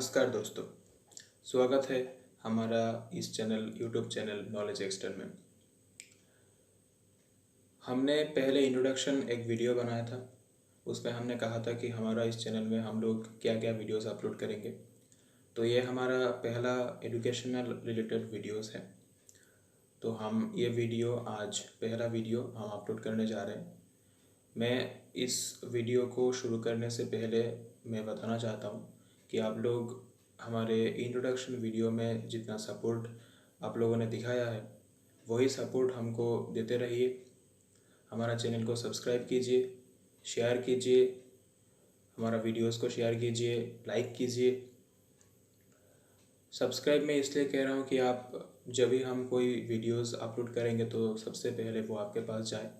नमस्कार दोस्तों, स्वागत है हमारा इस यूट्यूब चैनल नॉलेज एक्सटर्न में। हमने पहले इंट्रोडक्शन एक वीडियो बनाया था। उसमें हमने कहा था कि हमारा इस चैनल में हम लोग क्या क्या वीडियोस अपलोड करेंगे। तो ये हमारा पहला एजुकेशनल रिलेटेड वीडियोस है। तो हम ये वीडियो आज पहला वीडियो हम अपलोड करने जा रहे हैं। मैं इस वीडियो को शुरू करने से पहले मैं बताना चाहता हूँ कि आप लोग हमारे इंट्रोडक्शन वीडियो में जितना सपोर्ट आप लोगों ने दिखाया है वही सपोर्ट हमको देते रहिए। हमारा चैनल को सब्सक्राइब कीजिए, शेयर कीजिए, हमारा वीडियोस को शेयर कीजिए, लाइक कीजिए। सब्सक्राइब मैं इसलिए कह रहा हूँ कि आप जब भी हम कोई वीडियोस अपलोड करेंगे तो सबसे पहले वो आपके पास जाए,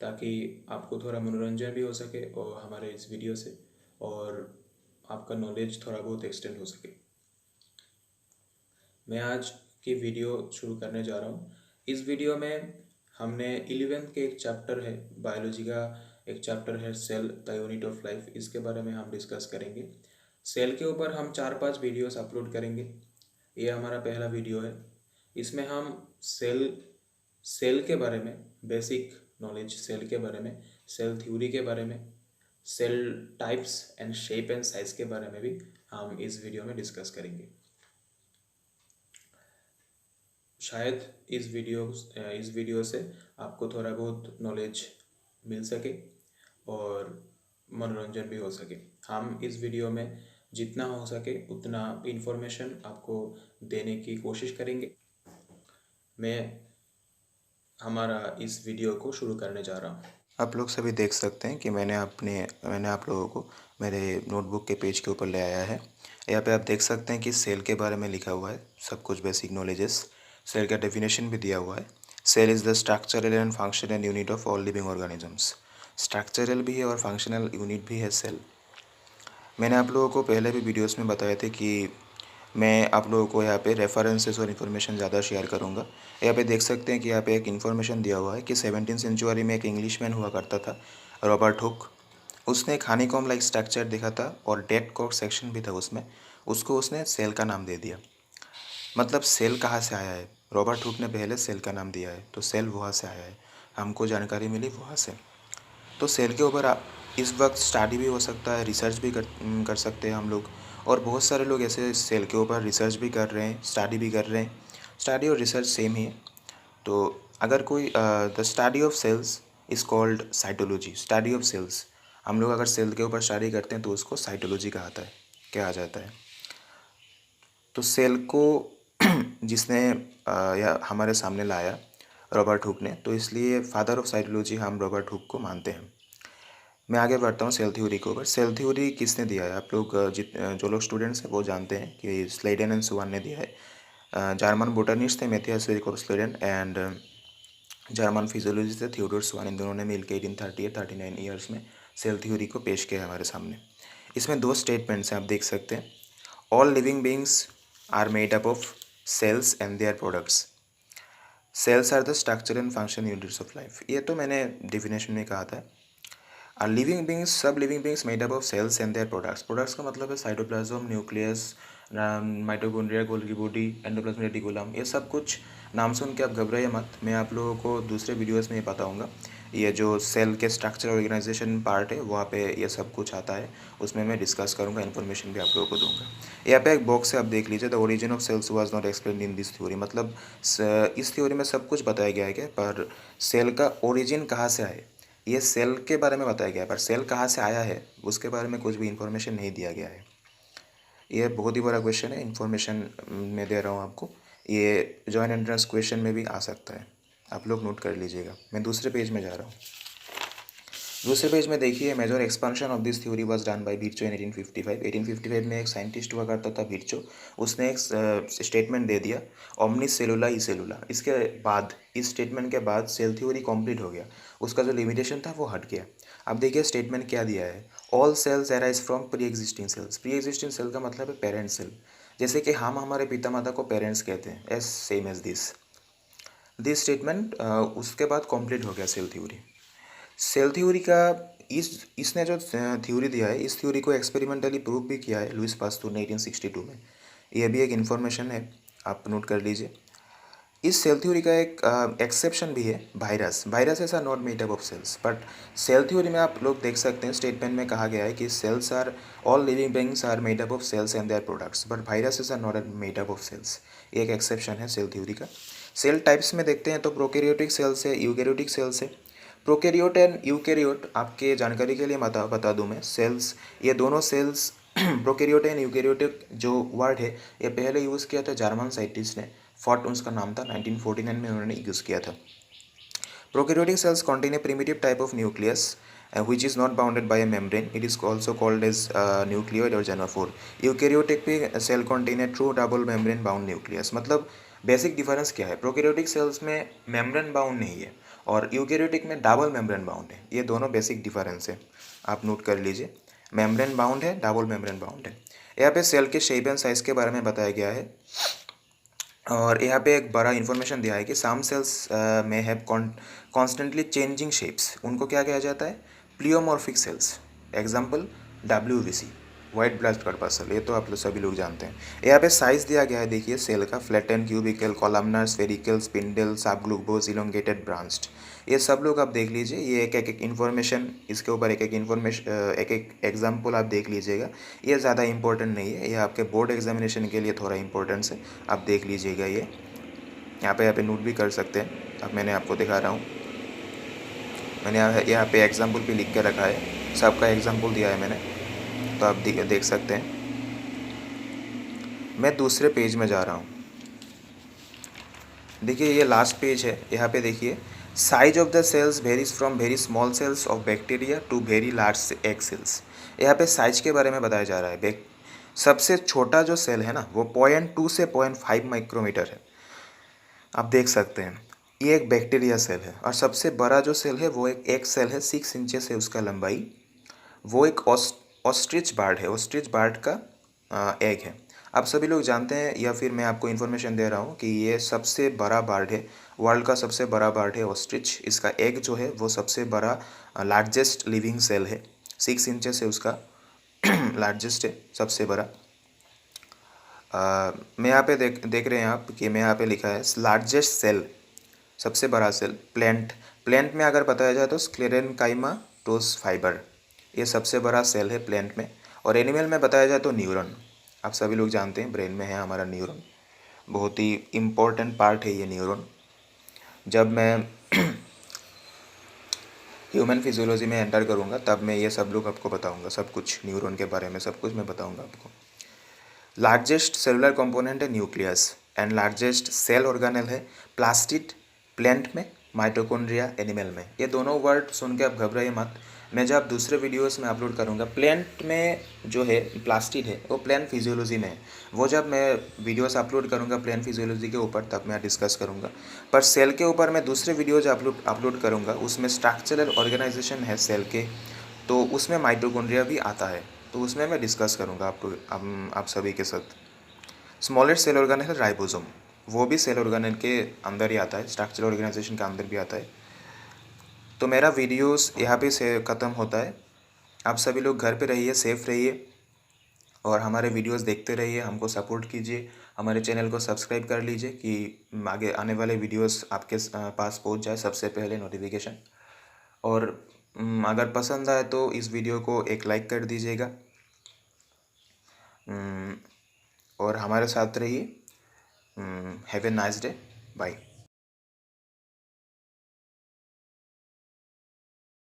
ताकि आपको थोड़ा मनोरंजन भी हो सके और हमारे इस वीडियो से, और आपका नॉलेज थोड़ा बहुत एक्सटेंड हो सके। मैं आज की वीडियो शुरू करने जा रहा हूँ। इस वीडियो में हमने 11th के एक चैप्टर है, बायोलॉजी का एक चैप्टर है cell the unit of life, इसके बारे में हम डिस्कस करेंगे। सेल के ऊपर हम 4-5 वीडियोस अपलोड करेंगे। ये हमारा पहला वीडियो है। इसमें हम सेल के बारे में बेसिक नॉलेज, सेल के बारे में, सेल थ्योरी के बारे में, cell types and shape and size के बारे में भी हम इस वीडियो में डिस्कस करेंगे। शायद इस वीडियो से आपको थोड़ा बहुत नॉलेज मिल सके और मनोरंजन भी हो सके। हम इस वीडियो में जितना हो सके उतना इन्फॉर्मेशन आपको देने की कोशिश करेंगे। मैं हमारा इस वीडियो को शुरू करने जा रहा हूँ। आप लोग सभी देख सकते हैं कि मैंने आप लोगों को मेरे नोटबुक के पेज के ऊपर ले आया है। यहाँ पे आप देख सकते हैं कि सेल के बारे में लिखा हुआ है, सब कुछ बेसिक नॉलेजेस। सेल का डेफिनेशन भी दिया हुआ है। Cell is the structural and functional unit of all living organisms. Structural भी है और फंक्शनल यूनिट भी है सेल। मैंने आप लोगों को पहले भी वीडियोस में बताया था कि मैं आप लोगों को यहाँ पे रेफरेंसेस और इन्फॉर्मेशन ज़्यादा शेयर करूँगा। यहाँ पे देख सकते हैं कि यहाँ पे एक इन्फॉर्मेशन दिया हुआ है कि 17th सेंचुरी में एक इंग्लिशमैन हुआ करता था, रॉबर्ट हुक। उसने एक हनीकॉम्ब लाइक स्ट्रक्चर देखा था और डेड कॉर्क सेक्शन भी था उसमें। उसको उसने सेल का नाम दे दिया। मतलब सेल कहाँ से आया है? रॉबर्ट हुक ने पहले सेल का नाम दिया है, तो सेल वहाँ से आया है। हमको जानकारी मिली वहाँ से। तो सेल के ऊपर इस वक्त स्टडी भी हो सकता है, रिसर्च भी कर सकते हैं हम लोग। और बहुत सारे लोग ऐसे सेल के ऊपर रिसर्च भी कर रहे हैं, स्टडी भी कर रहे हैं। स्टडी और रिसर्च सेम ही है। तो अगर कोई the study of cells is called cytology. Study of cells, हम लोग अगर सेल के ऊपर स्टडी करते हैं तो उसको साइटोलॉजी कहा जाता है। तो सेल को जिसने या हमारे सामने लाया रॉबर्ट हुक ने, तो इसलिए फादर ऑफ साइटोलॉजी हम रॉबर्ट हुक को मानते हैं। मैं आगे बढ़ता हूँ सेल थ्योरी के ऊपर। सेल थ्योरी किसने दिया है? आप लोग जो लोग स्टूडेंट्स हैं वो जानते हैं कि स्लेडन एंड सुवान ने दिया है। जर्मन बोटनिस्ट थे Matthias Schleiden and German physiologist थे थियोडोर सुवान। इन दोनों ने मिलकर 1838-39 ईयर्स में सेल थ्योरी को पेश किया हमारे सामने। इसमें 2 स्टेटमेंट्स हैं, आप देख सकते हैं। All living beings are made up of cells and their products. Cells are the structure and function units of life. ये तो मैंने डेफिनेशन में कहा था। लिविंग बींग्स, सब living beings made up of cells and their products. Products का मतलब है cytoplasm, nucleus, mitochondria, Golgi body, endoplasm reticulum. ये सब कुछ नाम सुन के आप घबराइए मत, मैं आप लोगों को दूसरे वीडियोस में ये बताऊंगा। ये जो सेल के स्ट्रक्चर ऑर्गेनाइजेशन पार्ट है वहाँ पे ये सब कुछ आता है, उसमें मैं डिस्कस करूँगा, इन्फॉर्मेशन भी आप लोगों को दूंगा। यहाँ पे एक बॉक्स है, आप देख लीजिए, the origin of cells was not explained in this theory. मतलब इस थ्योरी में सब कुछ बताया गया है क्या, पर सेल का ओरिजिन कहाँ से आए ये सेल के बारे में बताया गया है, पर सेल कहाँ से आया है उसके बारे में कुछ भी इन्फॉर्मेशन नहीं दिया गया है। ये बहुत ही बड़ा क्वेश्चन है, इन्फॉर्मेशन मैं दे रहा हूँ आपको। ये जॉइंट एंट्रेंस क्वेश्चन में भी आ सकता है, आप लोग नोट कर लीजिएगा। मैं दूसरे पेज में जा रहा हूँ। दूसरे पेज में देखिए, major expansion of this theory was done by Virchow in 1855। 1855 में एक साइंटिस्ट हुआ करता था विर्चो। उसने एक स्टेटमेंट दे दिया, ओमनिस सेलुला ई सेलुला। इसके बाद, इस स्टेटमेंट के बाद सेल थ्योरी कंप्लीट हो गया। उसका जो लिमिटेशन था वो हट गया। अब देखिए स्टेटमेंट क्या दिया है, all cells arise from pre existing cells. Pre existing cell का मतलब है पेरेंट सेल। जैसे कि हम हमारे पिता माता को पेरेंट्स कहते हैं, as same as this statement. उसके बाद कंप्लीट हो गया सेल थ्योरी। सेल थ्योरी का इसने जो थ्योरी दिया है, इस थ्योरी को एक्सपेरिमेंटली प्रूव भी किया है लुइस पास्चर ने 1862 में। ये भी एक इन्फॉर्मेशन है, आप नोट कर लीजिए। इस सेल थ्योरी का एक एक्सेप्शन भी है, वायरस। वायरस ऐसा not made up of cells, but cell theory में आप लोग देख सकते हैं स्टेटमेंट में कहा गया है कि cells are all living beings are made up of cells and their products, but virus are not made up of cells. एक एक्सेप्शन है सेल थ्योरी का। सेल टाइप्स में देखते हैं तो प्रोकैरियोटिक सेल्स है, यूकैरियोटिक सेल्स है। प्रोकैरियोट एंड यूकैरियोट आपके जानकारी के लिए बता दूं मैं, सेल्स, ये दोनों सेल्स प्रोकैरियोट एंड यूकैरियोटिक जो वर्ड है ये पहले यूज़ किया था जर्मन साइंटिस्ट ने, फॉर्ट उसका नाम था, 1949 में उन्होंने यूज़ किया था। Prokaryotic cells contain a primitive type of nucleus which is not bounded by a membrane. It is also called as nucleoid or genophore. Eukaryotic पे cell contain a true double membrane bound nucleus. मतलब basic difference क्या है? Prokaryotic cells में membrane bound नहीं है और eukaryotic में double membrane bound है। ये दोनों बेसिक डिफरेंस है, आप नोट कर लीजिए। मेम्ब्रेन बाउंड है, डबल मेम्ब्रेन बाउंड है। यहाँ पे सेल के शेप एंड साइज के बारे में बताया गया है और यहाँ पे एक बड़ा इन्फॉर्मेशन दिया है कि सम सेल्स में हैव कॉन्स्टेंटली चेंजिंग शेप्स। उनको क्या कहा जाता है? Pleomorphic cells. Example WBC, white blood corpuscle, ये तो आप लोग सभी लोग जानते हैं। यहाँ पे साइज दिया गया है, देखिए सेल का, flatten, cubical, columnar, spherical, spindle, subglobose, elongated, branched. ये सब लोग आप देख लीजिए, ये एक एक इन्फॉर्मेशन, इसके ऊपर एक एक इन्फॉर्मेशन, एक एक एग्जाम्पल आप देख लीजिएगा। ये ज़्यादा इंपॉर्टेंट नहीं है, ये आपके बोर्ड एग्जामिनेशन के लिए थोड़ा इंपॉर्टेंस है, आप देख लीजिएगा। ये यहाँ पे नोट भी कर सकते हैं। अब मैंने आपको दिखा रहा हूँ, मैंने यहाँ पे एग्जाम्पल भी लिख के रखा है, सबका एग्जाम्पल दिया है मैंने, तो आप देख सकते हैं। मैं दूसरे पेज में जा रहा हूँ, देखिए ये लास्ट पेज है। यहाँ पे देखिए, size of the cells varies from very small cells of bacteria to very large egg cells. यहाँ पे साइज के बारे में बताया जा रहा है। सबसे छोटा जो सेल है ना वो 0.2 से 0.5 माइक्रोमीटर है, आप देख सकते हैं। ये एक बैक्टीरिया सेल है और सबसे बड़ा जो सेल है वो एक एग सेल है, 6 इंचेस है उसका लंबाई। वो एक ऑस्ट्रिच बर्ड है, ऑस्ट्रिच बर्ड का एग है। आप सभी लोग जानते हैं, या फिर मैं आपको इन्फॉर्मेशन दे रहा हूँ कि ये सबसे बड़ा बर्ड है, वर्ल्ड का सबसे बड़ा बर्ड है ऑस्ट्रिच। इसका एग जो है वो सबसे बड़ा लार्जेस्ट लिविंग सेल है, 6 इंचेस है उसका लार्जेस्ट है, सबसे बड़ा। मैं यहाँ पे देख रहे हैं आप कि मैं यहाँ पे लिखा है लार्जेस्ट सेल, सबसे बड़ा सेल। प्लेंट में अगर बताया जाए तो स्क्लेरेनकाइमा फाइबर, ये सबसे बड़ा सेल है प्लेंट में। और एनिमल में बताया जाए तो न्यूरॉन, आप सभी लोग जानते हैं ब्रेन में है हमारा न्यूरॉन, बहुत ही इम्पोर्टेंट पार्ट है ये न्यूरॉन। जब मैं ह्यूमन फिजियोलॉजी में एंटर करूँगा तब मैं ये सब लोग आपको बताऊँगा, सब कुछ न्यूरॉन के बारे में सब कुछ मैं बताऊँगा आपको। लार्जेस्ट सेलुलर कंपोनेंट है nucleus and largest cell organelle है प्लास्टिड, प्लेंट में, माइटोकॉन्ड्रिया एनिमल में। ये दोनों वर्ड सुन के आप घबराइए मत, मैं जब दूसरे वीडियोस में अपलोड करूँगा। प्लेंट में जो है प्लास्टिड है वो प्लेंट फिजियोलॉजी में है, वो जब मैं वीडियोस अपलोड करूँगा प्लेंट फिजियोलॉजी के ऊपर तब मैं डिस्कस करूँगा। पर सेल के ऊपर मैं दूसरे वीडियोज अपलोड करूँगा, उसमें स्ट्रक्चरल ऑर्गेनाइजेशन है सेल के, तो उसमें माइटोकॉन्ड्रिया भी आता है, तो उसमें मैं डिस्कस करूँगा आप सभी के साथ। स्मॉलेस्ट सेल ऑर्गेनेल है राइबोसोम, वो भी सेल ऑर्गेनेल के अंदर ही आता है, स्ट्रक्चरल ऑर्गेनाइजेशन के अंदर भी आता है। तो मेरा वीडियोस यहाँ पे से ख़त्म होता है। आप सभी लोग घर पे रहिए, सेफ़ रहिए और हमारे वीडियोस देखते रहिए, हमको सपोर्ट कीजिए, हमारे चैनल को सब्सक्राइब कर लीजिए कि आगे आने वाले वीडियोस आपके पास पहुँच जाए सबसे पहले नोटिफिकेशन। और अगर पसंद आए तो इस वीडियो को एक लाइक कर दीजिएगा और हमारे साथ रहिए। Have a nice day, bye.